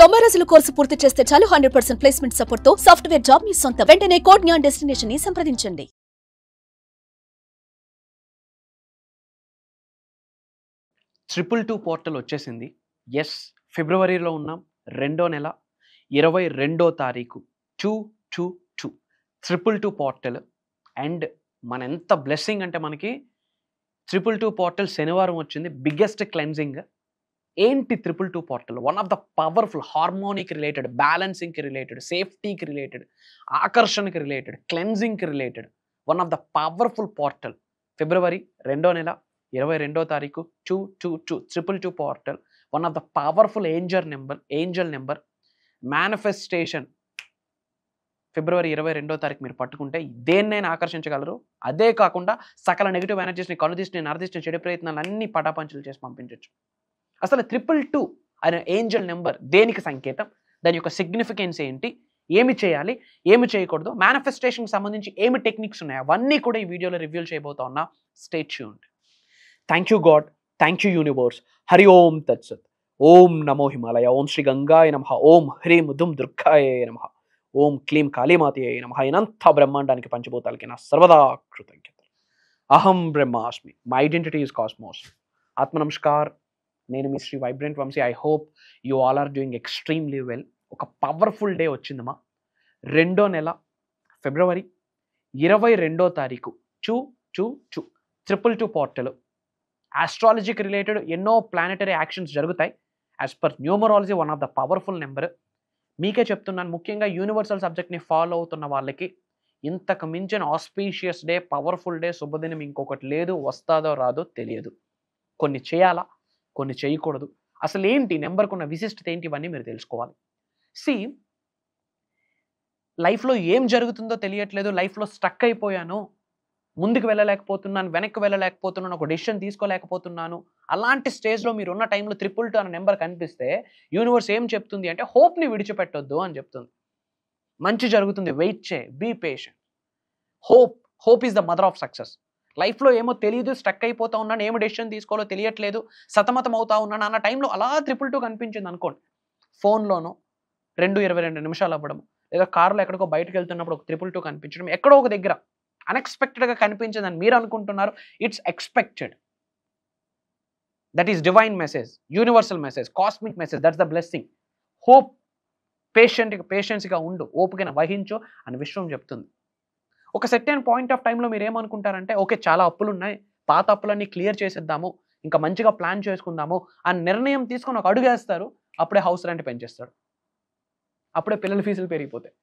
90 రోజుల కోర్సు పూర్తి చేస్తే చాలు 100% ప్లేస్మెంట్ సపోర్ట్ తో సాఫ్ట్వేర్ జాబ్ మీ సొంతం. వెంటనే కోడ్ జ్ఞాన్ డెస్టినేషన్ ని సంప్రదించండి. ట్రిపుల్ 2 పోర్టల్ వచ్చేసింది. ఎస్, ఫిబ్రవరిలో ఉన్నాం. రెండో నెల 22వ తారీఖు 2/2/2 ట్రిపుల్ 2 పోర్టల్. అండ్ మన ఎంత బ్లెస్సింగ్ అంటే మనకి ట్రిపుల్ 2 పోర్టల్ శనివారం వచ్చింది. Biggest cleansing. ఏంటి triple 2 portal? One of the powerful harmonic related, బ్యాలెన్సింగ్కి రిలేటెడ్, సేఫ్టీకి రిలేటెడ్, ఆకర్షణకి రిలేటెడ్, క్లెన్జింగ్కి related one of the powerful portal. February రెండో నెల 22వ తారీఖు 2/2/2 triple 2 portal. One of the powerful angel number manifestation. February 22వ తారీఖు మీరు పట్టుకుంటే దేన్నైనా ఆకర్షించగలరు. అదే కాకుండా సకల నెగిటివ్ ఎనర్జీస్ని, కనుదిష్టిని, నరదిష్టిని, చెడు ప్రయత్నాలు అన్ని పటాపంచలు చేసి పంపించవచ్చు. అసలు 222 అనే ఏంజల్ నెంబర్ దేనికి సంకేతం? దాని యొక్క సిగ్నిఫికెన్స్ ఏంటి? ఏమి చేయాలి, ఏమి చేయకూడదు, మేనిఫెస్టేషన్కి సంబంధించి ఏమి టెక్నిక్స్ ఉన్నాయి, అవన్నీ కూడా ఈ వీడియోలో రివ్యూ చేయబోతా ఉన్నా. Stay tuned. Thank you God, thank you universe. Hari ఓం తత్సత్. ఓం నమో హిమాలయ. ఓం శ్రీ గంగాయ నమః. ఓం హ్రీం దుం దుర్గాయ నమః. ఓం క్లీం కాళీమాతయే నమః. ఇనంత బ్రహ్మాండానికి పంచభూతాలకి నా సర్వదా కృతజ్ఞత. అహం బ్రహ్మాస్మి. My identity is cosmos. ఆత్మ నమస్కార్. నేను మీ Shri vibrant Vamshi. I hope you all are doing extremely well. ఒక పవర్ఫుల్ డే వచ్చిందమ్మా. రెండో నెల ఫిబ్రవరి 22వ తారీఖు 2/2/2 ట్రిపుల్ 2 పోర్టల్. ఆస్ట్రాలజీకి రిలేటెడ్ ఎన్నో ప్లానెటరీ యాక్షన్స్ జరుగుతాయి. As per numerology one of the powerful number. మీకే చెప్తున్నాను, ముఖ్యంగా యూనివర్సల్ సబ్జెక్ట్ని ఫాలో అవుతున్న వాళ్ళకి ఇంతకు మించిన ఆస్పీషియస్ డే, పవర్ఫుల్ డే, శుభదినం ఇంకొకటి లేదు. వస్తాదో రాదో తెలియదు. కొన్ని చేయాలా, కొన్ని చేయకూడదు. అసలు ఏంటి నెంబర్కు ఉన్న విశిష్టత ఏంటి, ఇవన్నీ మీరు తెలుసుకోవాలి. లైఫ్లో ఏం జరుగుతుందో తెలియట్లేదు, లైఫ్లో స్టక్ అయిపోయాను, ముందుకు వెళ్ళలేకపోతున్నాను, వెనక్కి వెళ్ళలేకపోతున్నాను, ఒక డెసిషన్ తీసుకోలేకపోతున్నాను, అలాంటి స్టేజ్లో మీరు ఉన్న టైంలో 222 అనే నెంబర్ కనిపిస్తే యూనివర్స్ ఏం చెప్తుంది అంటే హోప్ని విడిచిపెట్టొద్దు అని చెప్తుంది. మంచి జరుగుతుంది, వెయిట్ చేయి, be patient. Hope is the mother of success. లైఫ్లో ఏమో తెలియదు, స్టక్ అయిపోతా ఉన్నాను, ఏమో డెసిషన్ తీసుకోవాలో తెలియట్లేదు, సతమతం అవుతా ఉన్నాను అన్న టైంలో అలా 222 కనిపించింది అనుకోండి. ఫోన్లోనో 2:22 నిమిషాలు అవ్వడం, లేదా కారులో ఎక్కడికో బయటకు వెళ్తున్నప్పుడు ఒక 222 కనిపించడం, ఎక్కడో ఒక దగ్గర అన్ఎక్స్పెక్టెడ్గా కనిపించిందని మీరు అనుకుంటున్నారు. It's expected. That is divine message, universal message, cosmic message. That's the blessing. Hope. పేషెన్స్గా ఉండు, ఓపికను వహించు అని విశ్వం చెప్తుంది. ఒక సెర్టైన్ పాయింట్ ఆఫ్ టైంలో మీరు ఏమనుకుంటారంటే, ఓకే చాలా అప్పులు ఉన్నాయి, పాత అప్పులన్నీ క్లియర్ చేసేద్దాము, ఇంకా మంచిగా ప్లాన్ చేసుకుందాము అని నిర్ణయం తీసుకొని ఒక అడుగు వేస్తారు. అప్పుడే హౌస్ రెంట్ పెంచేస్తాడు, అప్పుడే పిల్లల ఫీజులు పెరిగిపోతాయి,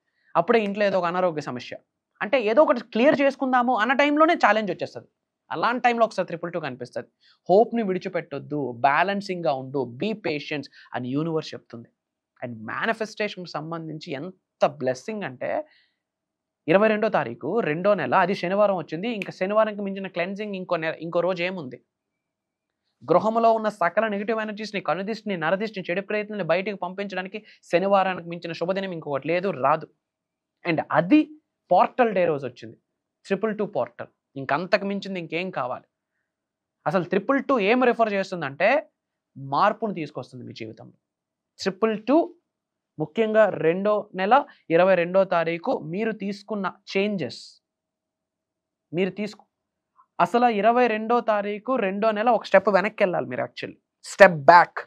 అప్పుడే ఇంట్లో ఏదో ఒక అనారోగ్య సమస్య. అంటే ఏదో ఒకటి క్లియర్ చేసుకుందాము అన్న టైంలోనే ఛాలెంజ్ వచ్చేస్తుంది. అలాంటి టైంలో ఒకసారి 222 కనిపిస్తుంది. హోప్ని విడిచిపెట్టొద్దు, బ్యాలెన్సింగ్గా ఉండు, బీ పేషెన్స్ అని యూనివర్స్ చెప్తుంది. అండ్ మేనిఫెస్టేషన్కి సంబంధించి ఎంత బ్లెస్సింగ్ అంటే 22వ తారీఖు రెండో నెల, అది శనివారం వచ్చింది. ఇంకా శనివారంకి మించిన క్లెన్జింగ్ ఇంకో రోజు ఏముంది? గృహంలో ఉన్న సకల నెగిటివ్ ఎనర్జీస్ని, కనుదిష్టిని, నరదిష్టిని, చెడు ప్రయత్నాన్ని బయటికి పంపించడానికి శనివారానికి మించిన శుభదినం ఇంకొకటి లేదు, రాదు. అండ్ అది పోర్టల్ డే రోజు వచ్చింది. 222 పోర్టల్. ఇంకంతకు మించింది ఇంకేం కావాలి? అసలు 222 ఏం రిఫర్ చేస్తుందంటే మార్పును తీసుకొస్తుంది మీ జీవితంలో. 222 ముఖ్యంగా రెండో నెల 22వ తారీఖు మీరు తీసుకున్న చేంజెస్, అసలు 22వ తారీఖు రెండో నెల ఒక స్టెప్ వెనక్కి వెళ్ళాలి మీరు. యాక్చువల్లీ స్టెప్ బ్యాక్,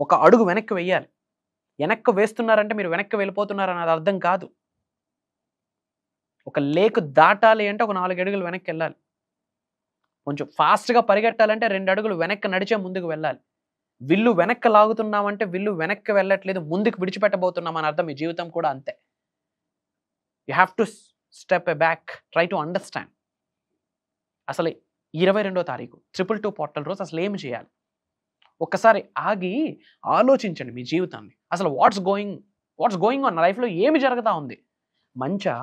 ఒక అడుగు వెనక్కి వెయ్యాలి. వెనక్కి వేస్తున్నారంటే మీరు వెనక్కి వెళ్ళిపోతున్నారు అన్నది అర్థం కాదు. ఒక లేక్ దాటాలి అంటే ఒక 4 అడుగులు వెనక్కి వెళ్ళాలి. కొంచెం ఫాస్ట్గా పరిగెట్టాలంటే 2 అడుగులు వెనక్కి నడిచే ముందుకు వెళ్ళాలి. విల్లు వెనక్కి లాగుతున్నామంటే విల్లు వెనక్కి వెళ్ళట్లేదు, ముందుకు విడిచిపెట్టబోతున్నాం అని అర్థం. మీ జీవితం కూడా అంతే. You have to step a back, try to understand. అసలు 22వ తారీఖు 222 పోర్టల్ రోజు అసలు ఏమి చేయాలి? ఒక్కసారి ఆగి ఆలోచించండి మీ జీవితాన్ని. అసలు వాట్స్ గోయింగ్ ఆన్ లైఫ్లో ఏమి జరుగుతూ ఉంది? మంచా,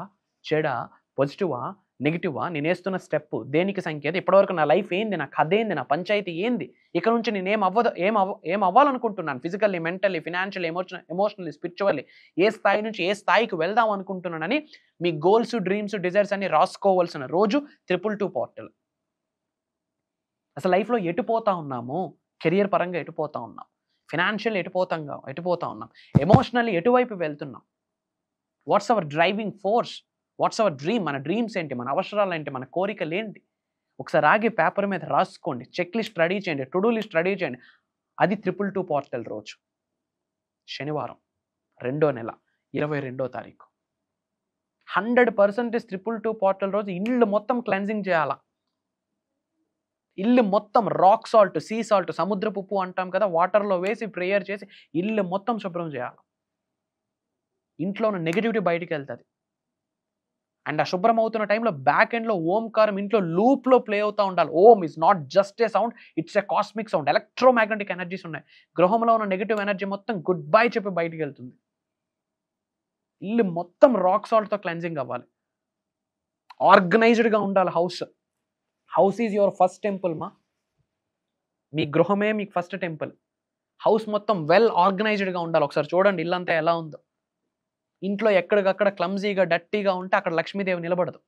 చెడా, పాజిటివా, నెగిటివా? నేను వేస్తున్న స్టెప్ దేనికి సంకేతం? ఇప్పటివరకు నా లైఫ్ ఏంది, నా కథ ఏంది, నా పంచాయతీ ఏంది? ఇక్కడ నుంచి నేను ఏం అవ్వాలనుకుంటున్నాను? Physically, mentally, financially, emotionally, spiritually ఏ స్థాయి నుంచి ఏ స్థాయికి వెళ్దాం అనుకుంటున్నానని మీ గోల్స్, డ్రీమ్స్, డిజైర్స్ అన్ని రాసుకోవాల్సిన రోజు 222 పోర్టల్. అసలు లైఫ్లో ఎటుపోతా ఉన్నాము? కెరియర్ పరంగా ఎటుపోతా ఉన్నాం, ఫినాన్షియల్ ఎటుపోతా ఉన్నాం, ఎమోషనల్లీ ఎటువైపు వెళ్తున్నాం, what's our driving force, what's our dream, మన డ్రీమ్స్ ఏంటి, మన అవసరాలు ఏంటి, మన కోరికలు ఏంటి, ఒకసారి ఆగి పేపర్ మీద రాసుకోండి, చెక్ లిస్ట్ రెడీ చేయండి, టు డూ లిస్ట్ రెడీ చేయండి. అది 222 పోర్టల్ రోజు, శనివారం 2వ నెల 22వ తారీఖు. 100% 222 పోర్టల్ రోజు ఇల్లు మొత్తం క్లెన్జింగ్ చేయాలా. ఇల్లు మొత్తం రాక్ సాల్ట్, సీ సాల్ట్, సముద్రపు ఉప్పు అంటాం కదా, వాటర్లో వేసి ప్రేయర్ చేసి ఇల్లు మొత్తం శుభ్రం చేయాలి. ఇంట్లో ఉన్న నెగిటివిటీ బయటికి వెళ్తుంది. అండ్ ఆ శుభ్రం అవుతున్న టైంలో బ్యాక్ ఎండ్లో ఓంకారం ఇంట్లో లూప్లో ప్లే అవుతూ ఉండాలి. Om is not just a sound, it's a cosmic sound. Electromagnetic energies ఉన్నాయి. గృహంలో ఉన్న నెగిటివ్ ఎనర్జీ మొత్తం గుడ్ బై చెప్పి బయటికి వెళ్తుంది. ఇల్లు మొత్తం రాక్ సాల్ట్తో క్లెన్జింగ్ అవ్వాలి. ఆర్గనైజ్డ్గా ఉండాలి house. House is your first temple మా. మీ గృహమే మీకు ఫస్ట్ టెంపుల్. హౌస్ మొత్తం వెల్ ఆర్గనైజ్డ్గా ఉండాలి. ఒకసారి చూడండి ఇల్లంతా ఎలా ఉందో. ఇంట్లో ఎక్కడికక్కడ క్లమ్జీగా డట్టీగా ఉంటే అక్కడ లక్ష్మీదేవి నిలబడదు.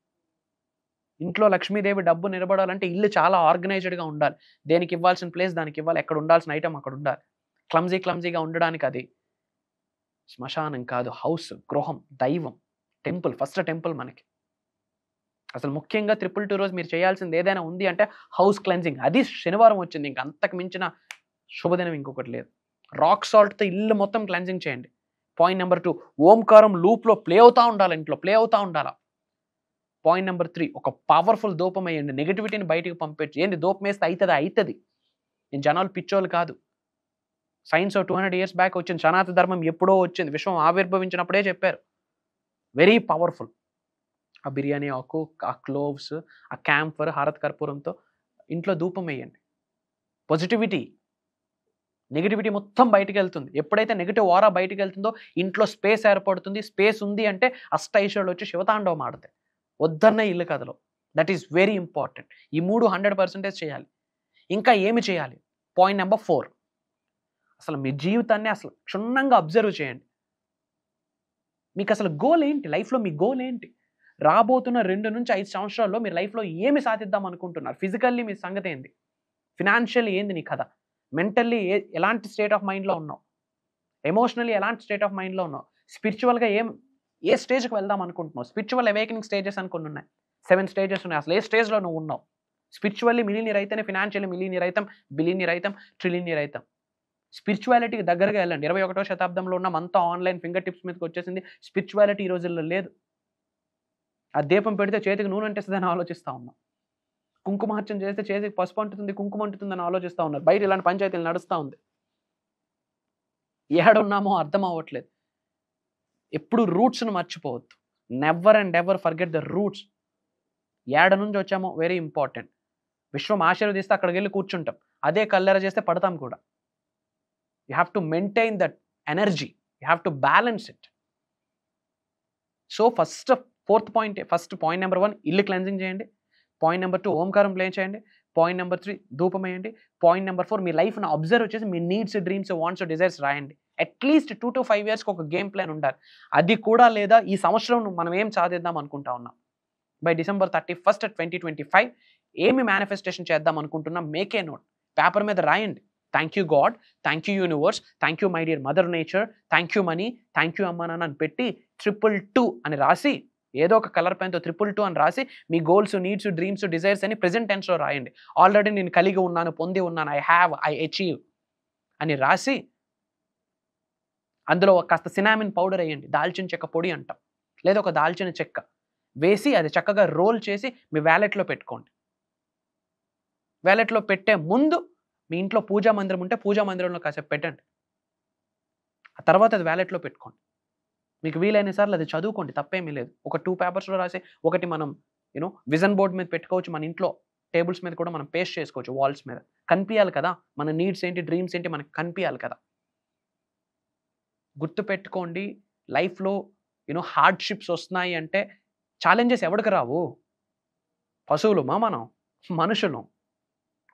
ఇంట్లో లక్ష్మీదేవి డబ్బు నిలబడాలంటే ఇల్లు చాలా ఆర్గనైజ్డ్గా ఉండాలి. దేనికి ఇవ్వాల్సిన ప్లేస్ దానికి ఇవ్వాలి, ఎక్కడ ఉండాల్సిన ఐటమ్ అక్కడ ఉండాలి. క్లమ్జీగా ఉండడానికి అది శ్మశానం కాదు, హౌస్, గృహం, దైవం, టెంపుల్, ఫస్ట్ టెంపుల్ మనకి. అసలు ముఖ్యంగా 222 రోజు మీరు చేయాల్సింది ఏదైనా ఉంది అంటే హౌస్ క్లెన్జింగ్. అది శనివారం వచ్చింది, ఇంక అంతకు మించిన శుభదినం ఇంకొకటి లేదు. రాక్ సాల్ట్తో ఇల్లు మొత్తం క్లెన్జింగ్ చేయండి. పాయింట్ నెంబర్ 2, ఓంకారం లూప్లో ప్లే అవుతూ ఉండాలి, ఇంట్లో ప్లే అవుతూ ఉండాలి. పాయింట్ నెంబర్ 3, ఒక పవర్ఫుల్ ధూపం వేయండి. నెగిటివిటీని బయటికి పంపించి. ఏంది ధూపం వేస్తే అవుతుంది. నేను జనాలు పిచ్చోళ్ళు కాదు. సైన్స్ 200 years బ్యాక్ వచ్చింది. సనాతన ధర్మం ఎప్పుడో వచ్చింది. విశ్వం ఆవిర్భవించినప్పుడే చెప్పారు. Very powerful. ఆ బిర్యానీ ఆకు, ఆ క్లోవ్స్, ఆ క్యాంఫర్, హారత్ కర్పూరంతో ఇంట్లో ధూపం వేయండి. నెగిటివిటీ మొత్తం బయటికి వెళ్తుంది. ఎప్పుడైతే నెగిటివ్ ఆరా బయటికి వెళ్తుందో ఇంట్లో స్పేస్ ఏర్పడుతుంది. స్పేస్ ఉంది అంటే అష్టైశ్వర్యాలు వచ్చి శివతాండవం ఆడతాయి. వద్దన్న ఇల్లు కథలో. That is very important. ఈ 3 100% చేయాలి. ఇంకా ఏమి చేయాలి? పాయింట్ నెంబర్ 4, అసలు మీ జీవితాన్ని అసలు క్షుణ్ణంగా అబ్జర్వ్ చేయండి. మీకు అసలు గోల్ ఏంటి? లైఫ్లో మీ గోల్ ఏంటి? రాబోతున్న 2 నుంచి 5 సంవత్సరాల్లో మీరు లైఫ్లో ఏమి సాధిద్దాం అనుకుంటున్నారు? ఫిజికల్లీ మీ సంగతి ఏంది? ఫినాన్షియల్లీ ఏంది నీ కథ? మెంటల్లీ ఎలాంటి స్టేట్ ఆఫ్ మైండ్లో ఉన్నావు? ఎమోషనల్లీ ఎలాంటి స్టేట్ ఆఫ్ మైండ్లో ఉన్నావు? స్పిరిచువల్గా ఏ స్టేజ్కి వెళ్దాం అనుకుంటున్నావు? స్పిరిచువల్ అవేకనింగ్ స్టేజెస్ అని కొన్ని ఉన్నాయి. 7 స్టేజెస్ ఉన్నాయి. అసలు ఏ స్టేజ్లో నువ్వు ఉన్నావు? స్పిరిచువల్లీ మిలీనియర్ అయితేనే ఫినాన్షియల్లీ మిలీనియర్ అవుతాం, బిలీనియర్ అవుతాం, ట్రిలినియర్ అవుతాం. స్పిరిచువాలిటీకి దగ్గరగా వెళ్ళండి. 21వ శతాబ్దంలో ఉన్నాం. అంతా ఆన్లైన్ ఫింగర్ టిప్స్ మీదకి వచ్చేసింది. స్పిరిచువాలిటీ ఈ రోజుల్లో లేదు. ఆ దీపం పెడితే చేతికి నూనె అంటేస్తుందని ఆలోచిస్తూ ఉన్నాం. కుంకుమార్చన చేస్తే చేతికి పసుపు అంటుతుంది, కుంకుమ అంటుతుందని ఆలోచిస్తూ ఉన్నారు. బయట ఇలాంటి పంచాయతీలు నడుస్తూ ఉంది. ఏడున్నామో అర్థం అవ్వట్లేదు. ఎప్పుడు రూట్స్ను మర్చిపోవద్దు. Never and ever forget the roots. ఏడ నుంచి వచ్చామో వెరీ ఇంపార్టెంట్. విశ్వం ఆశీర్వదిస్తే అక్కడికి వెళ్ళి కూర్చుంటాం. అదే కల్లెర చేస్తే పడతాం కూడా. You have to maintain that energy. You have to balance it. So first point number 1 ఇల్లు క్లెన్జింగ్ చేయండి. పాయింట్ నెంబర్ 2 ఓంకారం ప్లే చేయండి. పాయింట్ నెంబర్ 3 ధూపం వేయండి. పాయింట్ నెంబర్ 4 మీ లైఫ్ను అబ్జర్వ్ చేసి మీ నీడ్స్, డ్రీమ్స్, వాంట్స్, డిజైర్స్ రాయండి. అట్లీస్ట్ 2 to 5 yearsకి ఒక గేమ్ ప్లాన్ ఉండాలి. అది కూడా లేదా ఈ సంవత్సరం మనం ఏం సాధిద్దాం అనుకుంటా ఉన్నాం, బై December 31st, 2025 ఏమి మేనిఫెస్టేషన్ చేద్దాం అనుకుంటున్నాం, మేక్ ఏ నోట్. పేపర్ మీద రాయండి. Thank you God, thank you universe, thank you my dear mother nature, thank you money, thank you అమ్మా నాన్న అని పెట్టి 222 అని రాసి, ఏదో ఒక కలర్ పెన్తో 222 అని రాసి మీ గోల్స్, నీడ్స్, డ్రీమ్స్, డిజైర్స్ అని ప్రెజెంట్ టెన్స్లో రాయండి. ఆల్రెడీ నేను కలిగి ఉన్నాను, పొంది ఉన్నాను, ఐ అచీవ్ అని రాసి అందులో కాస్త సినామిన్ పౌడర్ వేయండి. దాల్చిన చెక్క పొడి అంటాం, లేదా ఒక దాల్చిన చెక్క వేసి అది చక్కగా రోల్ చేసి మీ వ్యాలెట్లో పెట్టుకోండి. వ్యాలెట్లో పెట్టే ముందు మీ ఇంట్లో పూజా మందిరం ఉంటే పూజా మందిరంలో కాసేపు పెట్టండి. ఆ తర్వాత అది వ్యాలెట్లో పెట్టుకోండి. మీకు వీలైన సార్లు అది చదువుకోండి, తప్పేమీ లేదు. ఒక 2 పేపర్స్లో రాసి ఒకటి మనం విజన్ బోర్డ్ మీద పెట్టుకోవచ్చు. మన ఇంట్లో టేబుల్స్ మీద కూడా మనం పేస్ట్ చేసుకోవచ్చు. వాల్స్ మీద కనిపించాలి కదా, మన నీడ్స్ ఏంటి, డ్రీమ్స్ ఏంటి మనకు కనిపించాలి కదా. గుర్తుపెట్టుకోండి, లైఫ్లో హార్డ్షిప్స్ వస్తున్నాయి అంటే ఛాలెంజెస్ ఎవరికి రావు? పశువులు మనం మనుషులు.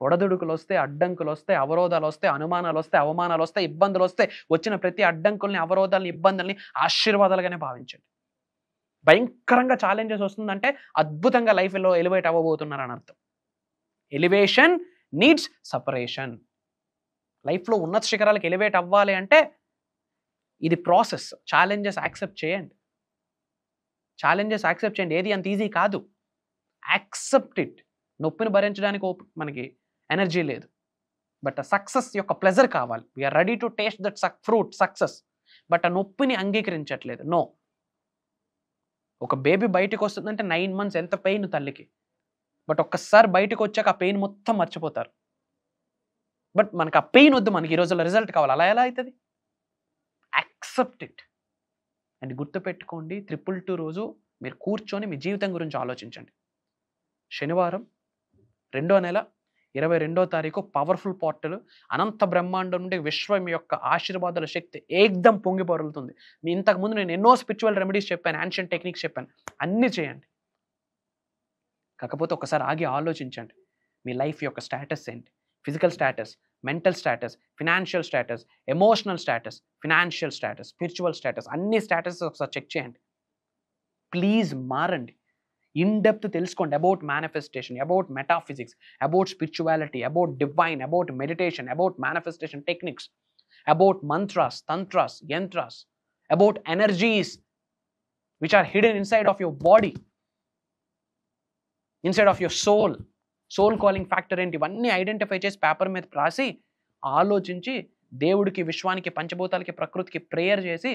ఒడదుడుకులు వస్తే, అడ్డంకులు వస్తే, అవరోధాలు వస్తే, అనుమానాలు వస్తే, అవమానాలు వస్తే, ఇబ్బందులు వస్తే, వచ్చిన ప్రతి అడ్డంకుల్ని, అవరోధాలని, ఇబ్బందుల్ని ఆశీర్వాదాలుగానే భావించండి. భయంకరంగా ఛాలెంజెస్ వస్తుందంటే అద్భుతంగా లైఫ్లో ఎలివేట్ అవ్వబోతున్నారని అర్థం. Elevation needs separation. లైఫ్లో ఉన్నత శిఖరాలకు ఎలివేట్ అవ్వాలి అంటే ఇది ప్రాసెస్. ఛాలెంజెస్ యాక్సెప్ట్ చేయండి. ఏది అంత ఈజీ కాదు. Accept it. నొప్పిని భరించడానికి మనకి ఎనర్జీ లేదు, బట్ ఆ సక్సెస్ యొక్క ప్లెజర్ కావాలి. We are ready to taste that fruit success, but ఆ నొప్పిని అంగీకరించట్లేదు. నో. ఒక బేబీ బయటకు వస్తుందంటే 9 months ఎంత పెయిన్ తల్లికి, బట్ ఒక్కసారి బయటకు వచ్చాక ఆ పెయిన్ మొత్తం మర్చిపోతారు. బట్ మనకు ఆ పెయిన్ వద్దు, మనకి ఈ రోజుల్లో రిజల్ట్ కావాలి. అలా ఎలా అవుతుంది? Accept it. అండ్ గుర్తుపెట్టుకోండి, 222 రోజు మీరు కూర్చొని మీ జీవితం గురించి ఆలోచించండి. శనివారం 2వ నెల 22వ తారీఖు పవర్ఫుల్ పోర్టల్. అనంత బ్రహ్మాండం నుండి విశ్వం యొక్క ఆశీర్వాదాల శక్తి ఏకదం పొంగి పొరులుతుంది. మీ ఇంతకుముందు నేను ఎన్నో స్పిరిచువల్ రెమెడీస్ చెప్పాను, యాన్షియంట్ టెక్నిక్స్ చెప్పాను, అన్నీ చేయండి. కాకపోతే ఒకసారి ఆగి ఆలోచించండి, మీ లైఫ్ యొక్క స్టేటస్ ఏంటి? Physical status, mental status, financial status, emotional status, financial status, spiritual status, అన్ని స్టేటస్ ఒకసారి చెక్ చేయండి. ప్లీజ్ మారండి. ఇన్ డెప్త్ తెలుసుకోండి about manifestation, about metaphysics, about spirituality, about divine, about meditation, about manifestation techniques, about mantras, tantras, yantras, about energies which are hidden inside of your body, inside of your soul calling factor ఏంటి, ఇవన్నీ identify చేసి paper మీద రాసి ఆలోచించి దేవుడికి, విశ్వానికి, పంచభూతాలకి, ప్రకృతికి prayer చేసి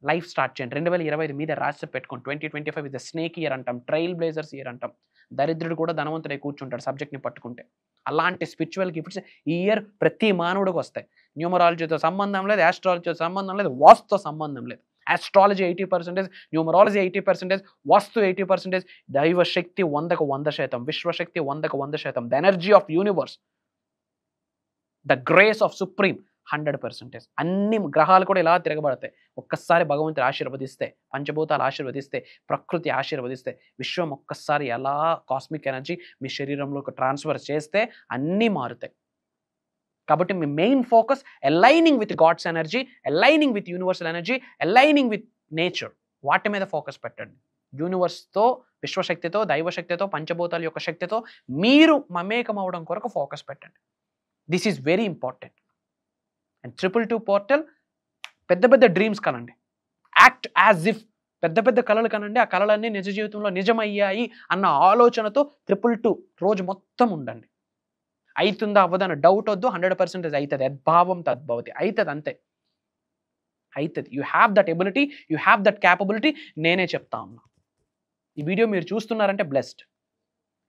లైఫ్ స్టార్ట్ చేయండి. 2025 మీద రాసి పెట్టుకోండి. 2025 ఇస్ ద స్నేక్ ఇయర్ అంటాం, ట్రైల్ బ్లేజర్స్ ఇయర్ అంటాం. దరిద్రుడు కూడా ధనవంతుడే కూర్చుంటాడు సబ్జెక్ట్ని పట్టుకుంటే. అలాంటి స్పిరిచువల్ గిఫ్ట్స్ ఈ ఇయర్ ప్రతి మానవుడికి వస్తాయి. న్యూమరాలజీతో సంబంధం లేదు, ఆస్ట్రాలజీతో సంబంధం లేదు, వాస్తుతో సంబంధం లేదు. ఆస్ట్రాలజీ 80%, న్యూమరాలజీ 80%, వాస్తు 80%, దైవశక్తి 100కు 100%, విశ్వశక్తి 100కు 100%, the energy of universe, the grace of supreme 100%. అన్ని గ్రహాలు కూడా ఇలా తిరగబడతాయి. ఒక్కసారి భగవంతుడు ఆశీర్వదిస్తే, పంచభూతాలు ఆశీర్వదిస్తే, ప్రకృతి ఆశీర్వదిస్తే, విశ్వం ఒక్కసారి ఎలా కాస్మిక్ ఎనర్జీ మీ శరీరంలోకి ట్రాన్స్ఫర్ చేస్తే అన్నీ మారుతాయి. కాబట్టి మీ main focus aligning with God's energy, aligning with universal energy, aligning with nature. వాటి మీద ఫోకస్ పెట్టండి. యూనివర్స్తో, విశ్వశక్తితో, దైవశక్తితో, పంచభూతాల యొక్క శక్తితో మీరు మమేకం అవడం కొరకు ఫోకస్ పెట్టండి. This is very important. And 222 portal, పెద్ద పెద్ద డ్రీమ్స్ కనండి, యాక్ట్ యాజ్ ఇఫ్, పెద్ద పెద్ద కళలు కనండి. ఆ కళలన్నీ నిజ జీవితంలో నిజమయ్యాయి అన్న ఆలోచనతో 222 రోజు మొత్తం ఉండండి. అవుతుందా అవ్వదన్న డౌట్ వద్దు, 100% అవుతుంది. యద్భావం తద్భవతి, అవుతుంది, అంతే అవుతుంది. You have that ability, you have that capability. నేనే చెప్తా ఉన్నా. ఈ వీడియో మీరు చూస్తున్నారంటే బ్లెస్డ్.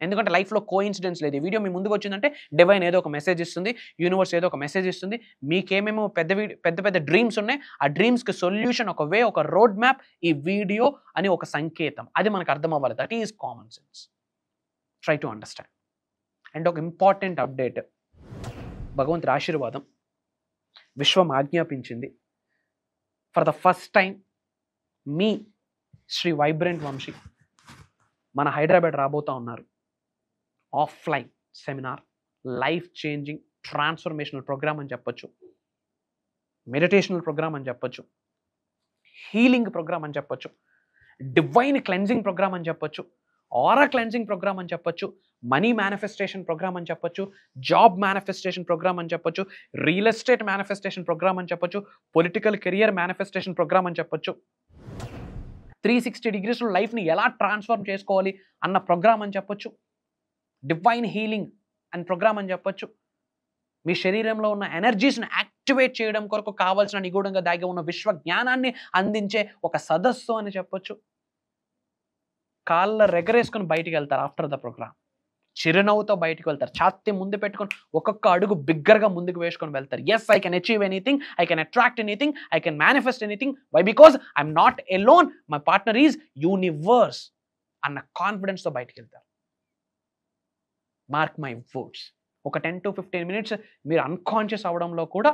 ఎందుకంటే లైఫ్లో కోఇన్సిడెన్స్ లేదు. ఈ వీడియో మీ ముందుకు వచ్చిందంటే డివైన్ ఏదో ఒక మెసేజ్ ఇస్తుంది, యూనివర్స్ ఏదో ఒక మెసేజ్ ఇస్తుంది. మీకేమేమో పెద్ద పెద్ద డ్రీమ్స్ ఉన్నాయి, ఆ డ్రీమ్స్కి సొల్యూషన్, ఒక వే, ఒక రోడ్ మ్యాప్ ఈ వీడియో అని ఒక సంకేతం. అది మనకు అర్థం అవ్వాలి. That is common sense. Try to understand. And ఒక ఇంపార్టెంట్ అప్డేట్, భగవంతుడి ఆశీర్వాదం విశ్వం ఆజ్ఞాపించింది. ఫర్ ద ఫస్ట్ టైం మీ శ్రీ వైబ్రెంట్ వంశీ మన హైదరాబాద్ రాబోతా ఉన్నారు. Offline seminar, life changing transformational program అని చెప్పొచ్చు, మెడిటేషనల్ ప్రోగ్రామ్ అని చెప్పొచ్చు, హీలింగ్ ప్రోగ్రామ్ అని చెప్పొచ్చు, డివైన్ క్లెన్జింగ్ ప్రోగ్రామ్ అని చెప్పొచ్చు, ఆరా క్లెన్జింగ్ ప్రోగ్రామ్ అని చెప్పొచ్చు, మనీ మేనిఫెస్టేషన్ ప్రోగ్రామ్ అని చెప్పొచ్చు, జాబ్ మేనిఫెస్టేషన్ ప్రోగ్రామ్ అని చెప్పొచ్చు, రియల్ ఎస్టేట్ మేనిఫెస్టేషన్ ప్రోగ్రామ్ అని చెప్పొచ్చు, పొలిటికల్ కెరియర్ మేనిఫెస్టేషన్ ప్రోగ్రామ్ అని చెప్పొచ్చు, 360 degrees లైఫ్ని ఎలా ట్రాన్స్ఫార్మ్ చేసుకోవాలి అన్న ప్రోగ్రామ్ అని చెప్పొచ్చు, డివైన్ హీలింగ్ అండ్ ప్రోగ్రామ్ అని చెప్పొచ్చు, మీ శరీరంలో ఉన్న ఎనర్జీస్ని యాక్టివేట్ చేయడం కొరకు కావాల్సిన నిగూఢంగా దాగి ఉన్న విశ్వ జ్ఞానాన్ని అందించే ఒక సదస్సు అని చెప్పొచ్చు. కాళ్ళ రెగరేసుకొని బయటికి వెళ్తారు ఆఫ్టర్ ద ప్రోగ్రామ్. చిరునవ్వుతో బయటకు వెళ్తారు. ఛాతీ ముందు పెట్టుకొని ఒక్కొక్క అడుగు బిగ్గరగా ముందుకు వేసుకొని వెళ్తారు. Yes, I can achieve anything, I can attract anything, I can manifest anything. Why? Because I'm not alone, my partner is universe అన్న కాన్ఫిడెన్స్తో బయటకు వెళ్తారు. Mark my words. ఒక 10 to 15 minutes మీరు అన్కాన్షియస్ అవడంలో కూడా,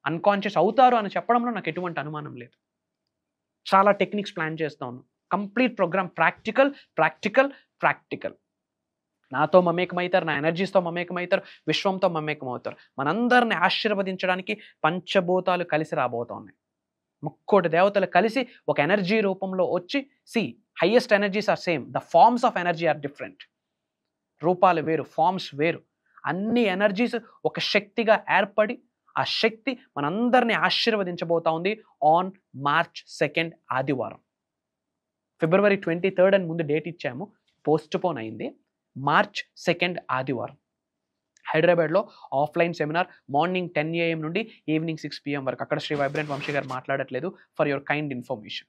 అన్కాన్షియస్ అవుతారు అని చెప్పడంలో నాకు ఎటువంటి అనుమానం లేదు. చాలా టెక్నిక్స్ ప్లాన్ చేస్తా ఉన్నాను. Complete programme practical practical practical. నాతో మమేకమవుతారు, నా ఎనర్జీస్తో మమేకమవుతారు, విశ్వంతో మమేకమవుతారు. మనందరిని ఆశీర్వదించడానికి పంచభూతాలు కలిసి రాబోతా ఉన్నాయి. 3 దేవతలు కలిసి ఒక ఎనర్జీ రూపంలో వచ్చి, highest energies are same, the forms of energy are different. రూపాలు వేరు, ఫార్మ్స్ వేరు. అన్ని ఎనర్జీస్ ఒక శక్తిగా ఏర్పడి ఆ శక్తి మనందరినీ ఆశీర్వదించబోతా ఉంది ఆన్ March 2 ఆదివారం. February 23 అని ముందు డేట్ ఇచ్చాము, పోస్ట్ పోన్ అయింది. March 2 ఆదివారం హైదరాబాద్లో ఆఫ్లైన్ సెమినార్ మార్నింగ్ 10 AM నుండి ఈవినింగ్ 6 PM వరకు. అక్కడ శ్రీ వైబ్రెంట్ వంశీ గారు మాట్లాడట్లేదు, for your kind information.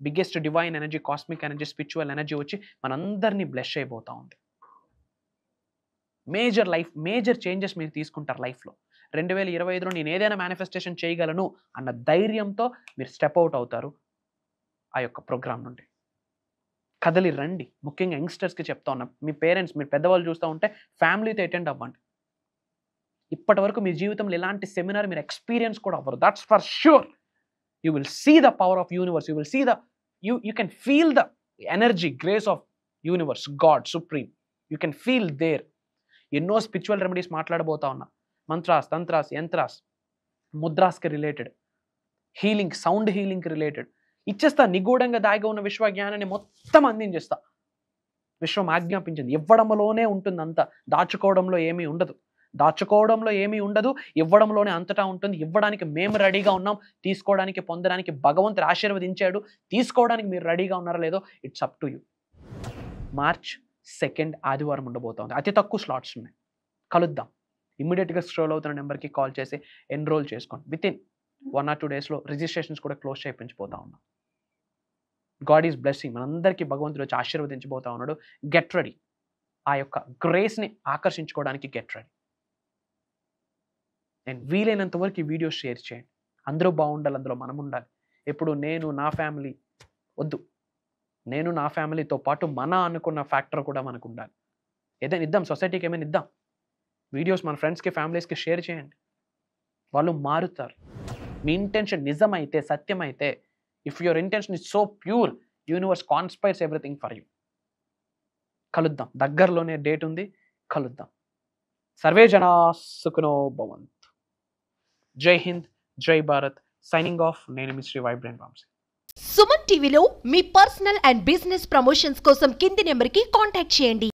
Biggest divine energy, cosmic energy, spiritual energy వచ్చి మనందరినీ బ్లెస్ అయిపోతూ ఉంది. మేజర్ చేంజెస్ మీరు తీసుకుంటారు లైఫ్లో. 2025లో నేను ఏదైనా మేనిఫెస్టేషన్ చేయగలను అన్న ధైర్యంతో మీరు స్టెప్ అవుట్ అవుతారు ఆ యొక్క ప్రోగ్రామ్ నుండి. కదలి రండి. ముఖ్యంగా యంగ్స్టర్స్కి చెప్తా ఉన్నా, మీ పేరెంట్స్, మీరు పెద్దవాళ్ళు చూస్తూ ఉంటే ఫ్యామిలీతో అటెండ్ అవ్వండి. ఇప్పటి వరకు మీ జీవితంలో ఇలాంటి సెమినార్ మీరు ఎక్స్పీరియన్స్ కూడా అవ్వరు. That's for sure. You will see the power of universe, you will see the you can feel the energy, grace of universe, God supreme. You can feel there. ఎన్నో spiritual remedies మాట్లాడబోతా ఉన్నా, మంత్రాస్, తంత్రాస్, యంత్రాస్, ముద్రాస్కి related, healing, sound హీలింగ్కి related ఇచ్చేస్తా. నిగూఢంగా దాగి ఉన్న విశ్వజ్ఞానాన్ని మొత్తం అందించేస్తా. విశ్వం ఆజ్ఞాపించింది, ఇవ్వడంలోనే ఉంటుంది అంతా, దాచుకోవడంలో ఏమీ ఉండదు. ఇవ్వడంలోనే అంతటా ఉంటుంది. ఇవ్వడానికి మేము రెడీగా ఉన్నాం, తీసుకోవడానికి, పొందడానికి భగవంతుడు ఆశీర్వదించాడు. తీసుకోవడానికి మీరు రెడీగా ఉన్నారో లేదో it's up to you. March 2 ఆదివారం ఉండబోతోంది. అతి తక్కువ స్లాట్స్ ఉన్నాయి. కలుద్దాం. ఇమ్మీడియట్గా స్క్రోల్ అవుతున్న నెంబర్కి కాల్ చేసి ఎన్రోల్ చేసుకోండి. వితిన్ 1 or 2 daysలో రిజిస్ట్రేషన్స్ కూడా క్లోజ్ చేయించిపోతా ఉన్నాం. God is blessing. మనందరికీ భగవంతుడు వచ్చి ఆశీర్వదించబోతా ఉన్నాడు. Get ready. ఆ యొక్క గ్రేస్ని ఆకర్షించుకోవడానికి గెట్ రెడీ. నేను వీలైనంత వరకు ఈ వీడియో షేర్ చేయండి. అందరూ బాగుండాలి, అందులో మనం ఉండాలి. ఎప్పుడు నేను నా ఫ్యామిలీ వద్దు, నేను నా ఫ్యామిలీతో పాటు మన అనుకున్న ఫ్యాక్టర్ కూడా మనకు ఉండాలి. ఏదైనా ఇద్దాం, సొసైటీకి ఏమైనా ఇద్దాం. వీడియోస్ మన ఫ్రెండ్స్కి, ఫ్యామిలీస్కి షేర్ చేయండి. వాళ్ళు మారుతారు. మీ ఇంటెన్షన్ నిజమైతే, సత్యమైతే, if your intention is so pure, universe conspires everything for you. కలుద్దాం. దగ్గరలోనే డేట్ ఉంది, కలుద్దాం. సర్వే జనా సుఖినో భవంతు. జై హింద్, జై భారత్. Signing off. నేను మీ శ్రీ వైబ్రెంట్ వంశీ. సుమన్ టీవీలో మీ పర్సనల్ అండ్ బిజినెస్ ప్రమోషన్స్ కోసం కింది నెంబర్కి కాంటాక్ట్ చేయండి.